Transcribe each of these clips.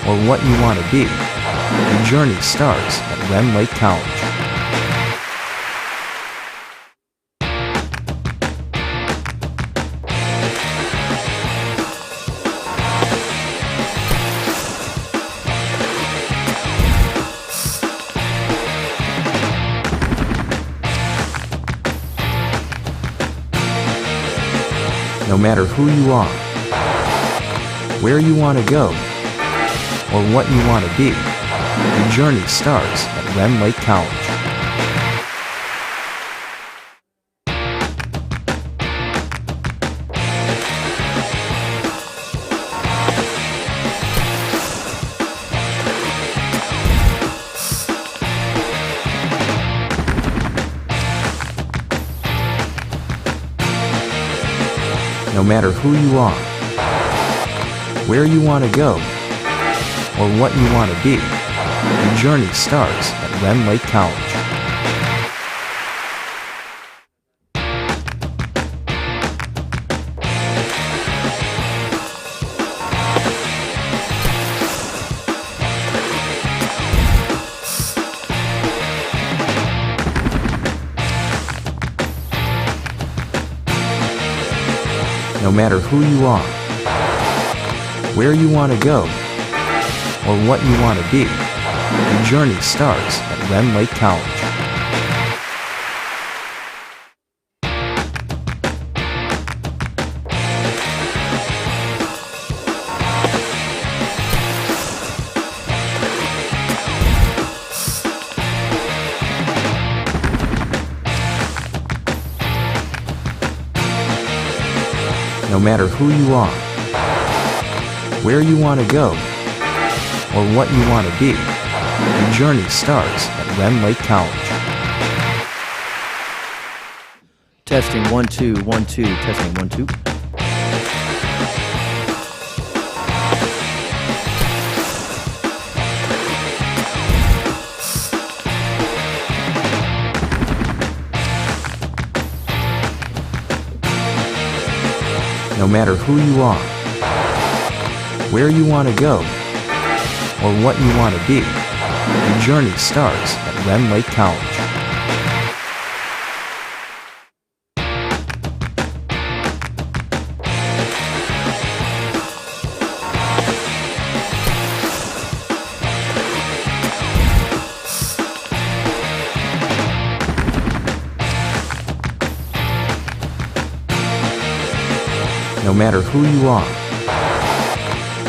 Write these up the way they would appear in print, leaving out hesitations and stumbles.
or what you want to be. Your journey starts at Rend Lake College. No matter who you are, where you want to go, or what you want to be, your journey starts at Rend Lake College. No matter who you are, where you want to go, or what you want to be, your journey starts at Rend Lake College. No matter who you are, where you want to go, or what you want to be, your journey starts at Rend Lake College. No matter who you are, where you want to go, or what you want to be, your journey starts at Rend Lake College. Testing 1 2 1 2. Testing 1 2. No matter who you are, where you want to go, or what you want to be, your journey starts at Rend Lake College. No matter who you are,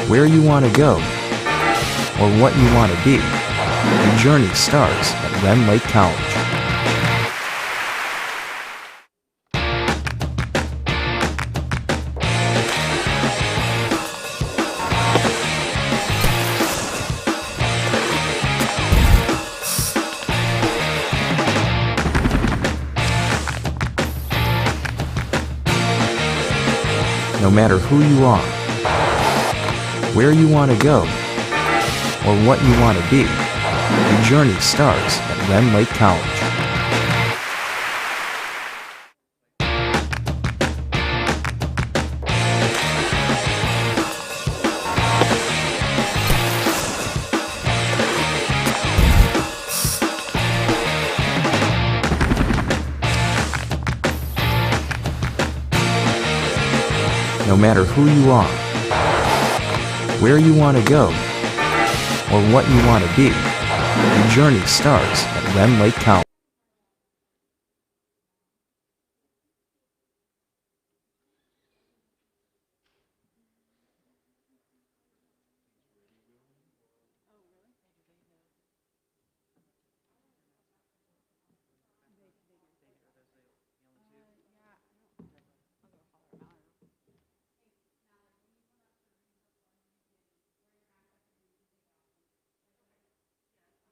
where you want to go, or what you want to be, your journey starts at Rend Lake College. No matter who you are, where you want to go, or what you want to be, your journey starts at Rend Lake College. No matter who you are, where you want to go, or what you want to be, your journey starts at Rend Lake College.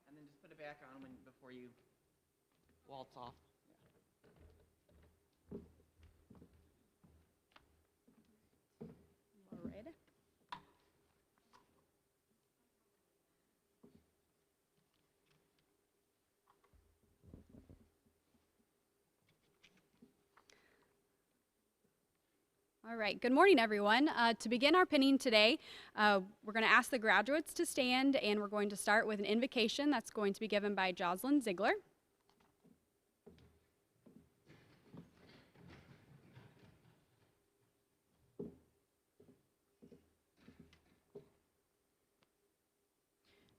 And then just put it back on before you waltz off. All right. All right, good morning, everyone. To begin our pinning today, we're going to ask the graduates to stand, and we're going to start with an invocation that's going to be given by Jocelyn Ziegler.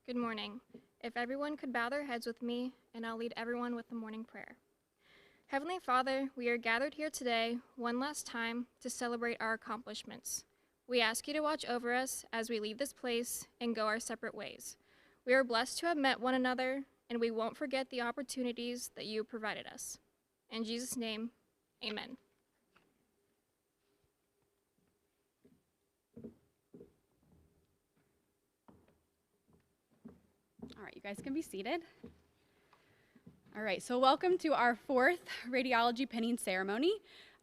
Good morning. If everyone could bow their heads with me, and I'll lead everyone with the morning prayer. Heavenly Father, we are gathered here today one last time to celebrate our accomplishments. We ask you to watch over us as we leave this place and go our separate ways. We are blessed to have met one another, and we won't forget the opportunities that you provided us. In Jesus' name, amen. All right, you guys can be seated. All right, so welcome to our fourth radiology pinning ceremony.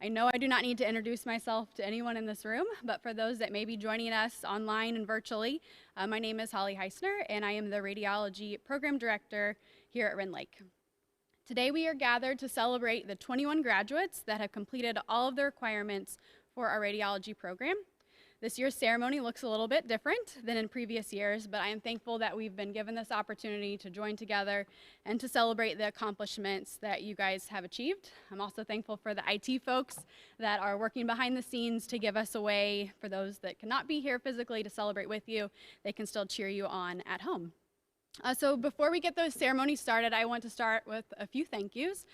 I know I do not need to introduce myself to anyone in this room, but for those that may be joining us online and virtually, my name is Holly Heisner, and I am the Radiology Program Director here at Rend Lake. Today we are gathered to celebrate the 21 graduates that have completed all of the requirements for our radiology program. This year's ceremony looks a little bit different than in previous years, but I am thankful that we've been given this opportunity to join together and to celebrate the accomplishments that you guys have achieved. I'm also thankful for the IT folks that are working behind the scenes to give us a way for those that cannot be here physically to celebrate with you. They can still cheer you on at home. So before we get those ceremonies started, I want to start with a few thank yous.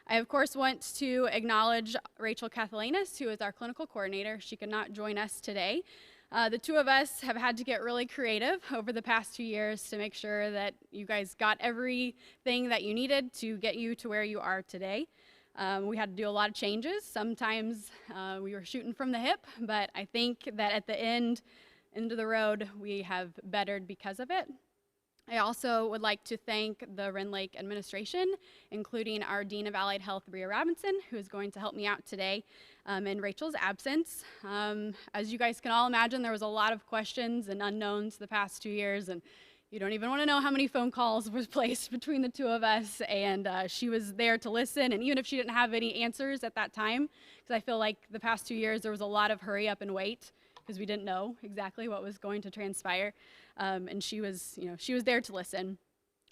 I, of course, want to acknowledge Rachel Kathalanis, who is our clinical coordinator. She could not join us today. The two of us have had to get really creative over the past 2 years to make sure that you guys got everything that you needed to get you to where you are today. We had to do a lot of changes. Sometimes we were shooting from the hip, but I think that at the end of the road, we have bettered because of it. I also would like to thank the Rend Lake administration, including our Dean of Allied Health, Bria Robinson, who is going to help me out today in Rachel's absence. As you guys can all imagine, there was a lot of questions and unknowns the past 2 years, and you don't even want to know how many phone calls was placed between the two of us, and she was there to listen, and even if she didn't have any answers at that time, because I feel like the past 2 years there was a lot of hurry up and wait, because we didn't know exactly what was going to transpire. And she was there to listen.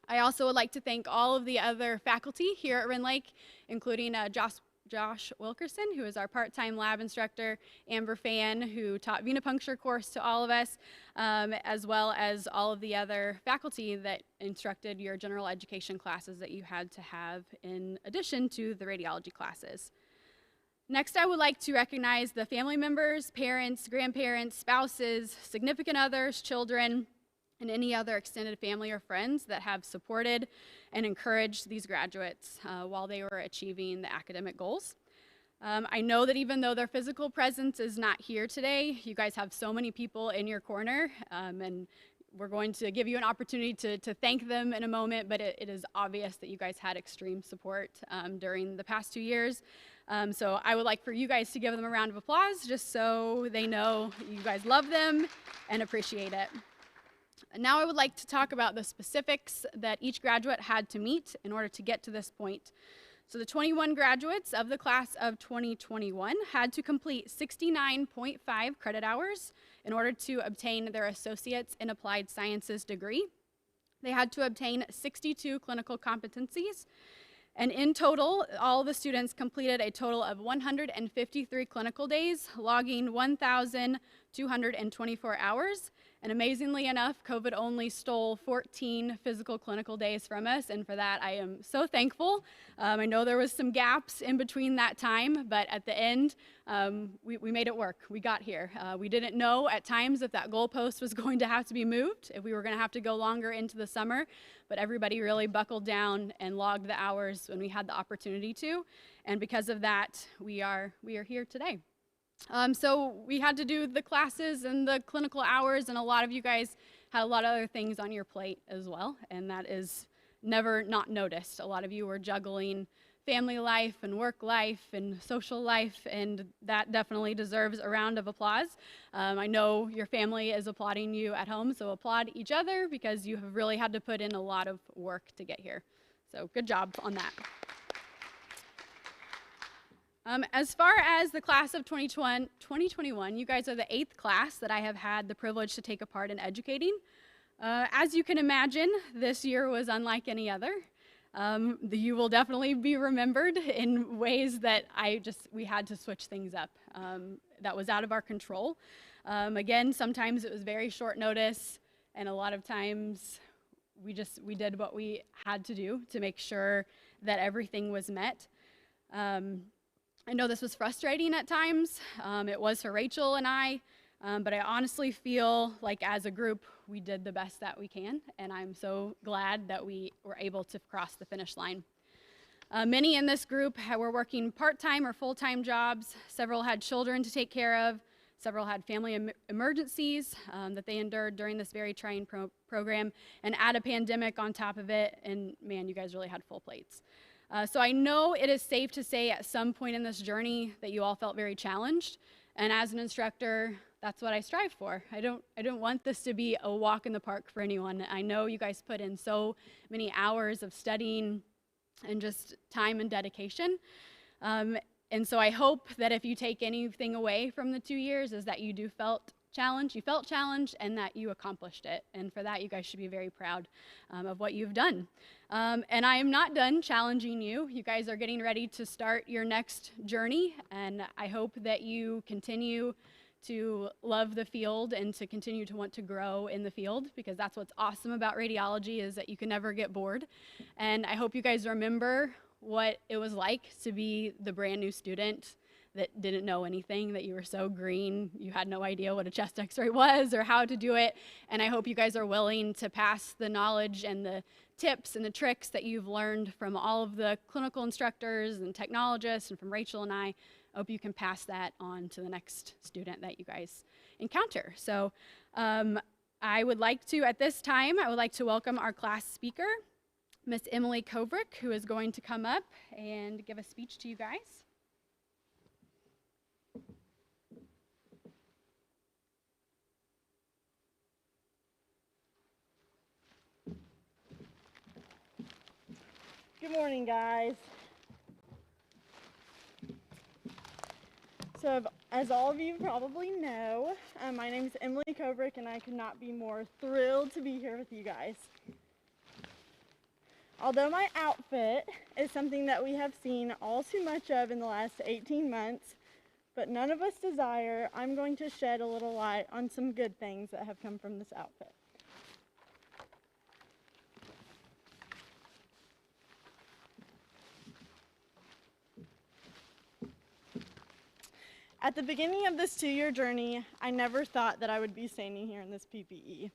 I also would like to thank all of the other faculty here at Rend Lake, including Josh Wilkerson, who is our part-time lab instructor, Amber Fan, who taught venipuncture course to all of us, as well as all of the other faculty that instructed your general education classes that you had to have in addition to the radiology classes. Next, I would like to recognize the family members, parents, grandparents, spouses, significant others, children, and any other extended family or friends that have supported and encouraged these graduates while they were achieving the academic goals. I know that even though their physical presence is not here today, you guys have so many people in your corner, and we're going to give you an opportunity to thank them in a moment, but it is obvious that you guys had extreme support during the past 2 years. So I would like for you guys to give them a round of applause just so they know you guys love them and appreciate it. Now I would like to talk about the specifics that each graduate had to meet in order to get to this point. So the 21 graduates of the class of 2021 had to complete 69.5 credit hours in order to obtain their Associates in Applied Sciences degree. They had to obtain 62 clinical competencies. And in total, all the students completed a total of 153 clinical days, logging 1,224 hours. And amazingly enough, COVID only stole 14 physical clinical days from us, and for that I am so thankful. I know there was some gaps in between that time, but at the end, we made it work. We got here. We didn't know at times if that goalpost was going to have to be moved, if we were going to have to go longer into the summer, but everybody really buckled down and logged the hours when we had the opportunity to, and because of that, we are here today. So we had to do the classes and the clinical hours, and a lot of you guys had a lot of other things on your plate as well, and that is never not noticed. A lot of you were juggling family life and work life and social life, and that definitely deserves a round of applause. I know your family is applauding you at home, so applaud each other because you have really had to put in a lot of work to get here. So good job on that. As far as the class of 2021, you guys are the 8th class that I have had the privilege to take a part in educating. As you can imagine, this year was unlike any other. You will definitely be remembered in ways that we had to switch things up. That was out of our control. Again, sometimes it was very short notice, and a lot of times we did what we had to do to make sure that everything was met. I know this was frustrating at times. It was for Rachel and I, but I honestly feel like as a group, we did the best that we can, and I'm so glad that we were able to cross the finish line. Many in this group were working part-time or full-time jobs. Several had children to take care of. Several had family emergencies that they endured during this very trying program, and add a pandemic on top of it, and man, you guys really had full plates. So I know it is safe to say at some point in this journey that you all felt very challenged, and as an instructor, that's what I strive for. I don't want this to be a walk in the park for anyone. I know you guys put in so many hours of studying and just time and dedication. And so I hope that if you take anything away from the 2 years is that you felt challenged, and that you accomplished it. And for that, you guys should be very proud of what you've done. And I am not done challenging you. You guys are getting ready to start your next journey, and I hope that you continue to love the field and to continue to want to grow in the field, because that's what's awesome about radiology, is that you can never get bored. And I hope you guys remember what it was like to be the brand new student that didn't know anything, that you were so green, you had no idea what a chest x-ray was or how to do it. And I hope you guys are willing to pass the knowledge and the tips and the tricks that you've learned from all of the clinical instructors and technologists and from Rachel and I hope you can pass that on to the next student that you guys encounter. So I would like to, at this time, I would like to welcome our class speaker, Miss Emily Kovrick, who is going to come up and give a speech to you guys. Good morning, guys. So, as all of you probably know, my name is Emily Kovrick, and I could not be more thrilled to be here with you guys. Although my outfit is something that we have seen all too much of in the last 18 months, but none of us desire, I'm going to shed a little light on some good things that have come from this outfit. At the beginning of this 2-year journey, I never thought that I would be standing here in this PPE.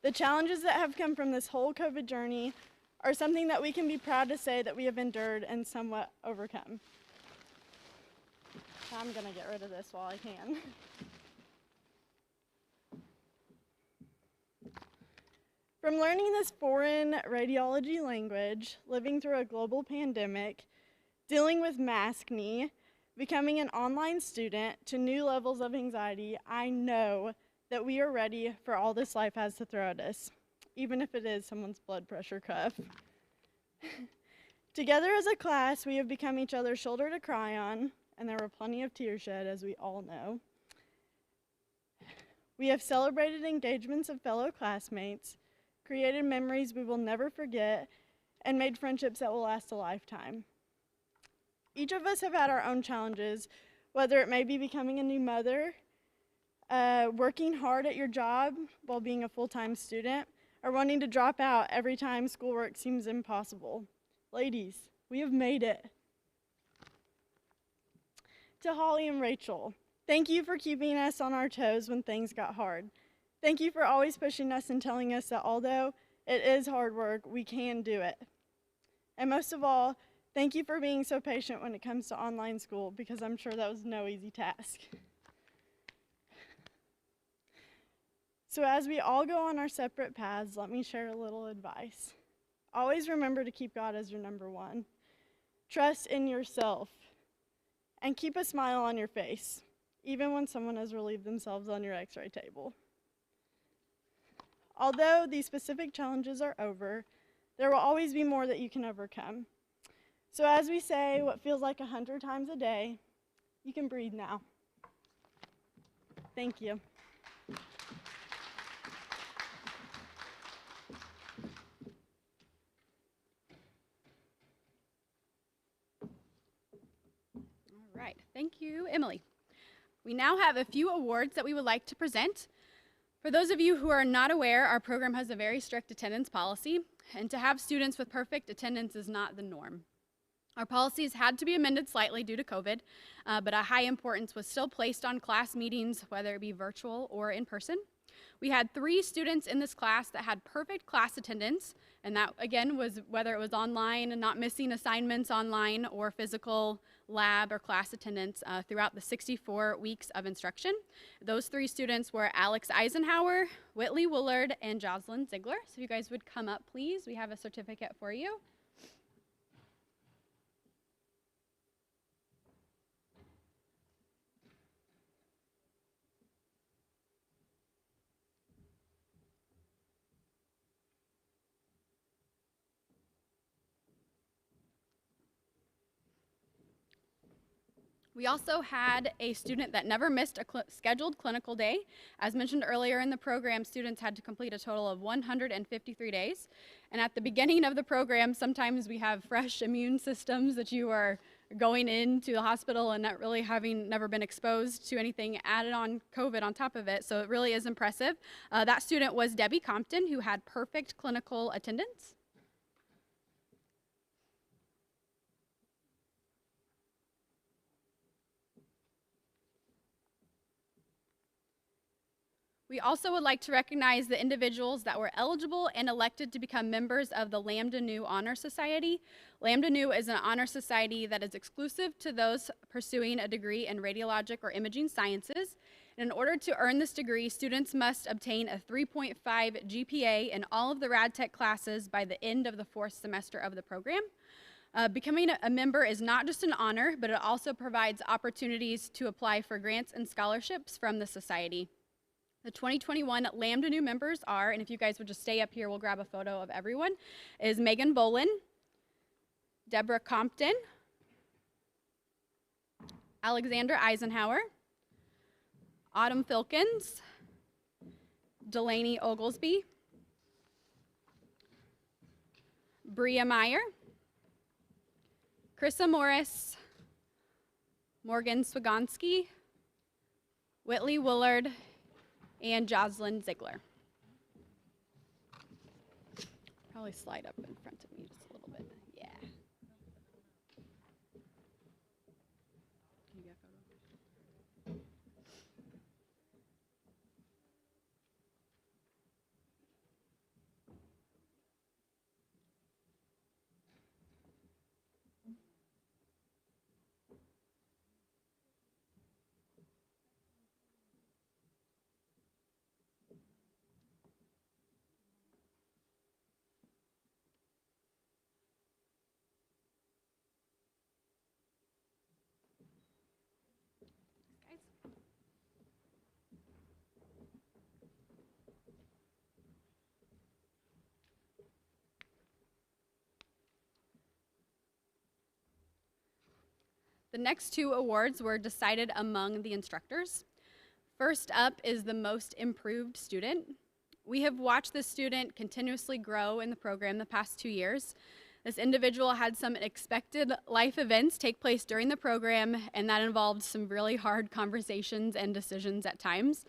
The challenges that have come from this whole COVID journey are something that we can be proud to say that we have endured and somewhat overcome. I'm gonna get rid of this while I can. From learning this foreign radiology language, living through a global pandemic, dealing with mask knee, becoming an online student, to new levels of anxiety, I know that we are ready for all this life has to throw at us, even if it is someone's blood pressure cuff. Together as a class, we have become each other's shoulder to cry on, and there were plenty of tears shed, as we all know. We have celebrated engagements of fellow classmates, created memories we will never forget, and made friendships that will last a lifetime. Each of us have had our own challenges, whether it may be becoming a new mother, working hard at your job while being a full-time student, or wanting to drop out every time schoolwork seems impossible. Ladies, we have made it. To Holly and Rachel, thank you for keeping us on our toes when things got hard. Thank you for always pushing us and telling us that although it is hard work, we can do it. And most of all, thank you for being so patient when it comes to online school, because I'm sure that was no easy task. So as we all go on our separate paths, let me share a little advice. Always remember to keep God as your number one. Trust in yourself, and keep a smile on your face, even when someone has relieved themselves on your x-ray table. Although these specific challenges are over, there will always be more that you can overcome. So as we say what feels like 100 times a day, you can breathe now. Thank you. All right, thank you, Emily. We now have a few awards that we would like to present. For those of you who are not aware, our program has a very strict attendance policy, and to have students with perfect attendance is not the norm. Our policies had to be amended slightly due to COVID, but a high importance was still placed on class meetings, whether it be virtual or in person. We had 3 students in this class that had perfect class attendance, and that again was whether it was online and not missing assignments online or physical lab or class attendance throughout the 64 weeks of instruction. Those 3 students were Alex Eisenhower, Whitley Woolard, and Jocelyn Ziegler. So if you guys would come up, please. We have a certificate for you. We also had a student that never missed a scheduled clinical day. As mentioned earlier in the program, students had to complete a total of 153 days. And at the beginning of the program, sometimes we have fresh immune systems that you are going into the hospital and not really having never been exposed to anything, added on COVID on top of it. So it really is impressive. That student was Debbie Compton, who had perfect clinical attendance. We also would like to recognize the individuals that were eligible and elected to become members of the Lambda Nu Honor Society. Lambda Nu is an honor society that is exclusive to those pursuing a degree in radiologic or imaging sciences. And in order to earn this degree, students must obtain a 3.5 GPA in all of the RadTech classes by the end of the 4th semester of the program. Becoming a member is not just an honor, but it also provides opportunities to apply for grants and scholarships from the society. The 2021 Lambda Nu members are, and if you guys would just stay up here, we'll grab a photo of everyone, is Megan Bolin, Deborah Compton, Alexandra Eisenhower, Autumn Filkins, Delaney Oglesby, Bria Meyer, Krissa Morris, Morgan Swagonski, Whitley Woolard, and Jocelyn Ziegler. Probably slide up in front of me just a little bit. Yeah. Can you get a photo? Guys. The next 2 awards were decided among the instructors. First up is the most improved student. We have watched this student continuously grow in the program the past 2 years. This individual had some unexpected life events take place during the program, and that involved some really hard conversations and decisions at times.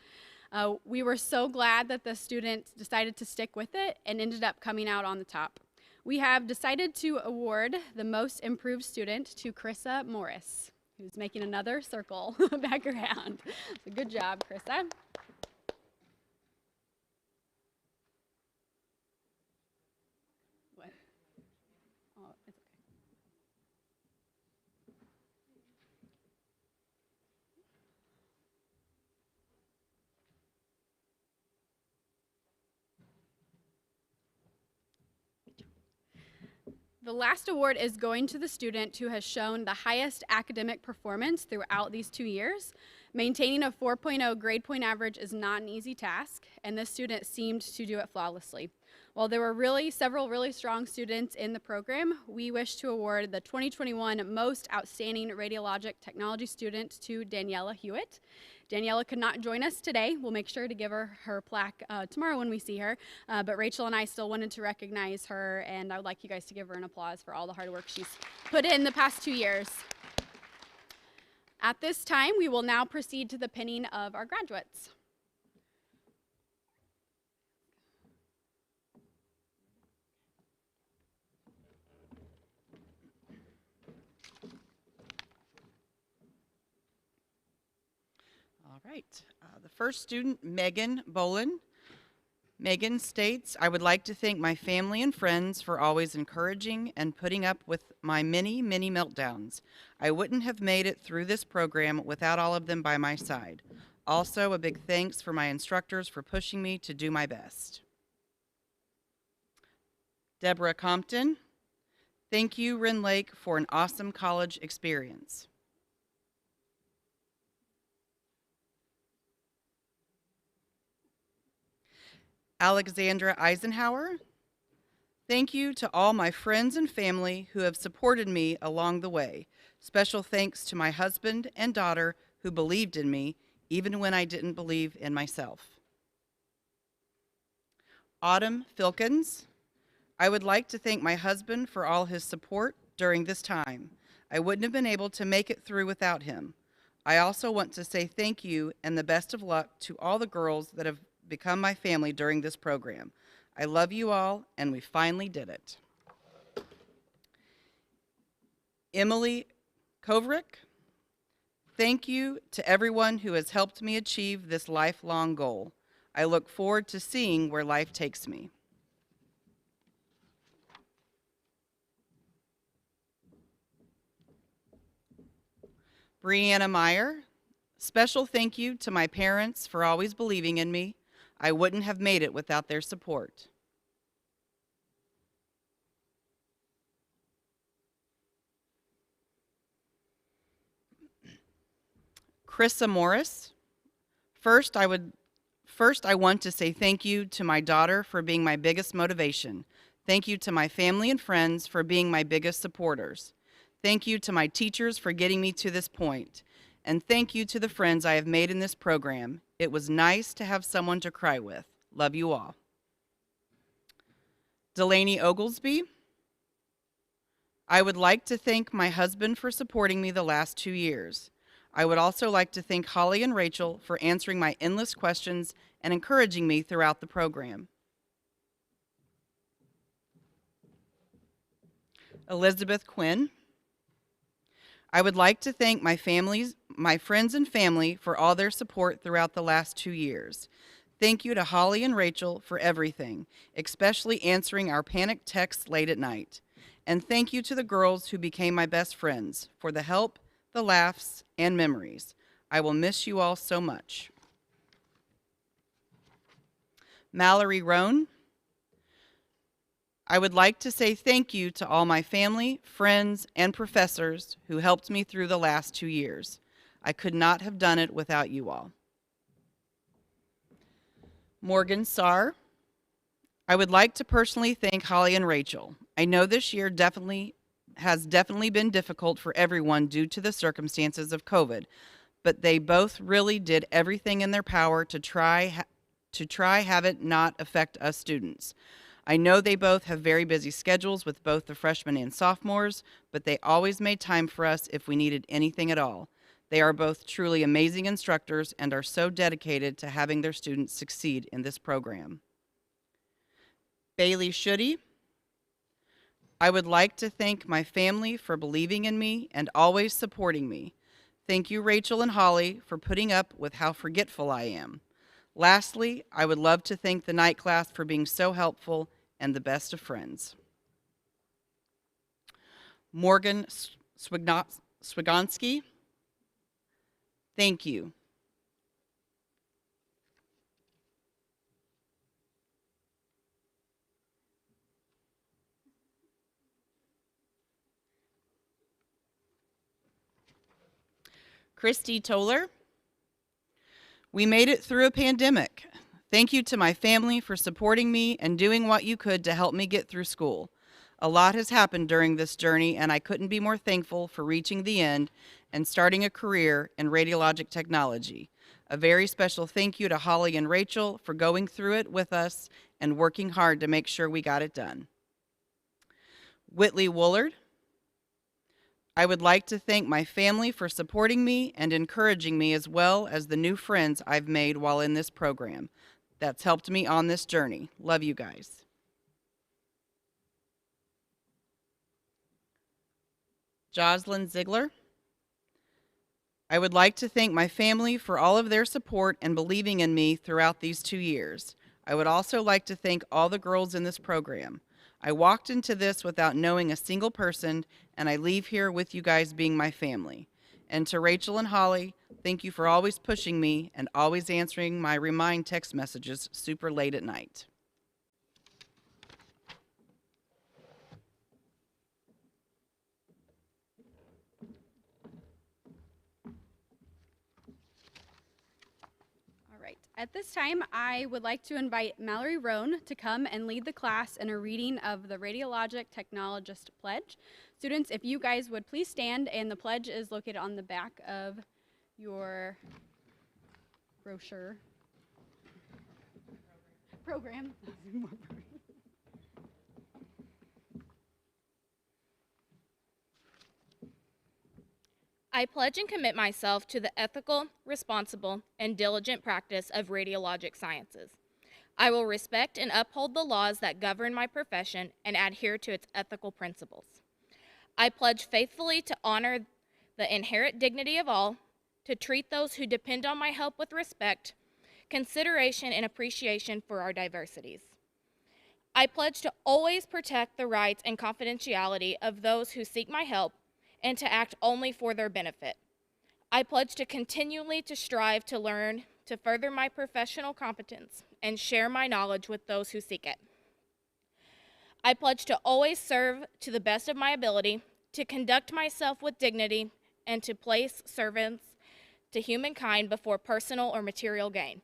We were so glad that the student decided to stick with it and ended up coming out on the top. We have decided to award the most improved student to Krissa Morris, who's making another circle back around. So good job, Krissa. What? Oh, it's okay. The last award is going to the student who has shown the highest academic performance throughout these 2 years. Maintaining a 4.0 grade point average is not an easy task, and this student seemed to do it flawlessly. While there were several really strong students in the program, we wish to award the 2021 Most Outstanding Radiologic Technology Student to Daniela Hewitt. Daniela could not join us today. We'll make sure to give her plaque tomorrow when we see her, but Rachel and I still wanted to recognize her, and I would like you guys to give her an applause for all the hard work she's put in the past 2 years. At this time, we will now proceed to the pinning of our graduates. All right. The first student, Megan Bolin. Megan states, I would like to thank my family and friends for always encouraging and putting up with my many, many meltdowns. I wouldn't have made it through this program without all of them by my side. Also, a big thanks for my instructors for pushing me to do my best. Deborah Compton, thank you, Rend Lake, for an awesome college experience. Alexandra Eisenhower, thank you to all my friends and family who have supported me along the way. Special thanks to my husband and daughter who believed in me even when I didn't believe in myself. Autumn Filkins, I would like to thank my husband for all his support during this time. I wouldn't have been able to make it through without him. I also want to say thank you and the best of luck to all the girls that have become my family during this program. I love you all, and we finally did it. Emily Kovrick, thank you to everyone who has helped me achieve this lifelong goal. I look forward to seeing where life takes me. Brianna Meyer, special thank you to my parents for always believing in me. I wouldn't have made it without their support. Krissa Morris, first I want to say thank you to my daughter for being my biggest motivation. Thank you to my family and friends for being my biggest supporters. Thank you to my teachers for getting me to this point. And thank you to the friends I have made in this program. It was nice to have someone to cry with. Love you all. Delaney Oglesby, I would like to thank my husband for supporting me the last 2 years. I would also like to thank Holly and Rachel for answering my endless questions and encouraging me throughout the program. Elizabeth Quinn, I would like to thank my friends and family for all their support throughout the last 2 years. Thank you to Holly and Rachel for everything, especially answering our panic texts late at night. And thank you to the girls who became my best friends for the help, the laughs, and memories. I will miss you all so much. Mallory Roan, I would like to say thank you to all my family, friends, and professors who helped me through the last 2 years. I could not have done it without you all. Morgan Sarr, I would like to personally thank Holly and Rachel. I know this year has definitely been difficult for everyone due to the circumstances of COVID, but they both really did everything in their power to try have it not affect us students. I know they both have very busy schedules with both the freshmen and sophomores, but they always made time for us if we needed anything at all. They are both truly amazing instructors and are so dedicated to having their students succeed in this program. Bailey Schutte, I would like to thank my family for believing in me and always supporting me. Thank you, Rachel and Holly, for putting up with how forgetful I am. Lastly, I would love to thank the night class for being so helpful and the best of friends. Morgan Swigonski, thank you. Christy Toller, We made it through a pandemic. Thank you to my family for supporting me and doing what you could to help me get through school. A lot has happened during this journey, and I couldn't be more thankful for reaching the end and starting a career in radiologic technology. A very special thank you to Holly and Rachel for going through it with us and working hard to make sure we got it done. Whitley Woolard, I would like to thank my family for supporting me and encouraging me, as well as the new friends I've made while in this program. That's helped me on this journey. Love you guys. Jocelyn Ziegler, I would like to thank my family for all of their support and believing in me throughout these 2 years. I would also like to thank all the girls in this program. I walked into this without knowing a single person, and I leave here with you guys being my family. And to Rachel and Holly, thank you for always pushing me and always answering my remind text messages super late at night. At this time, I would like to invite Mallory Roan to come and lead the class in a reading of the Radiologic Technologist Pledge. Students, if you guys would please stand, and the pledge is located on the back of your brochure. Program. I pledge and commit myself to the ethical, responsible, and diligent practice of radiologic sciences. I will respect and uphold the laws that govern my profession and adhere to its ethical principles. I pledge faithfully to honor the inherent dignity of all, to treat those who depend on my help with respect, consideration, and appreciation for our diversities. I pledge to always protect the rights and confidentiality of those who seek my help and to act only for their benefit. I pledge to continually to strive to learn, to further my professional competence, and share my knowledge with those who seek it. I pledge to always serve to the best of my ability, to conduct myself with dignity, and to place servants to humankind before personal or material gain.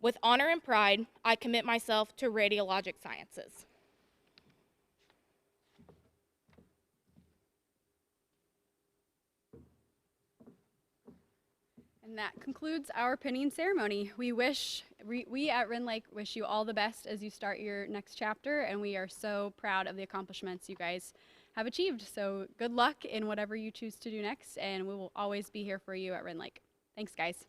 With honor and pride, I commit myself to radiologic sciences. And that concludes our pinning ceremony. We at Rend Lake wish you all the best as you start your next chapter, and we are so proud of the accomplishments you guys have achieved. So good luck in whatever you choose to do next, and we will always be here for you at Rend Lake. Thanks, guys.